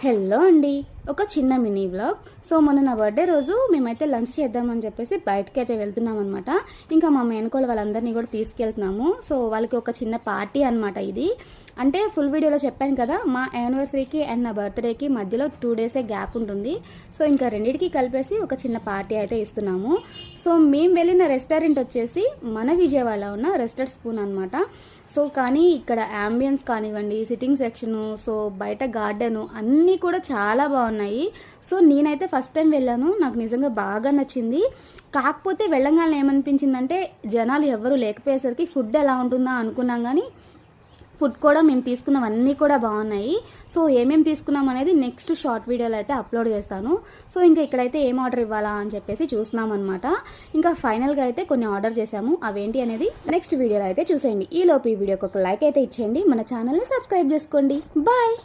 Hello అండి, ఒక చిన్న మినీ వ్లాగ్. సో మొన్న నా బర్త్డే రోజు మేమైతే లంచ్ చేద్దామని చెప్పేసి బయటకి అయితే వెళ్తున్నాం అనమాట. ఇంకా మా మేనకోళ్ళ వాళ్ళందరినీ కూడా తీసుకెళ్తున్నాము. సో వాళ్ళకి ఒక చిన్న పార్టీ అనమాట ఇది. అంటే ఫుల్ వీడియోలో చెప్పాను కదా, మా యానివర్సరీకి అండ్ నా బర్త్డేకి మధ్యలో 2 డేసే గ్యాప్ ఉంటుంది. సో ఇంకా రెండింటికి కలిపేసి ఒక చిన్న పార్టీ అయితే ఇస్తున్నాము. సో మేము వెళ్ళిన రెస్టారెంట్ వచ్చేసి మన విజయవాడలో ఉన్న రెస్టారెంట్ స్పూన్ అనమాట. సో కానీ ఇక్కడ యాంబియన్స్ కానివ్వండి, సిట్టింగ్ సెక్షను, సో బయట గార్డెను అన్నీ కూడా చాలా బాగున్నాయి. సో నేనైతే ఫస్ట్ టైం వెళ్ళాను, నాకు నిజంగా బాగా నచ్చింది. కాకపోతే వెళ్ళంగానే ఏమనిపించిందంటే జనాలు ఎవరు లేకపోయేసరికి ఫుడ్ ఎలా ఉంటుందా అనుకున్నాం, కానీ ఫుడ్ కూడా మేము తీసుకున్నవన్నీ కూడా బాగున్నాయి. సో ఏమేమి తీసుకున్నాం అనేది నెక్స్ట్ షార్ట్ వీడియోలో అయితే అప్లోడ్ చేస్తాను. సో ఇంకా ఇక్కడైతే ఏం ఆర్డర్ ఇవ్వాలా అని చెప్పేసి చూస్తున్నాం అనమాట. ఇంకా ఫైనల్గా అయితే కొన్ని ఆర్డర్ చేసాము, అవేంటి అనేది నెక్స్ట్ వీడియోలో అయితే చూసేయండి. ఈలోపు ఈ వీడియోకి ఒక లైక్ అయితే ఇచ్చేయండి, మన ఛానల్ని సబ్స్క్రైబ్ చేసుకోండి. బాయ్.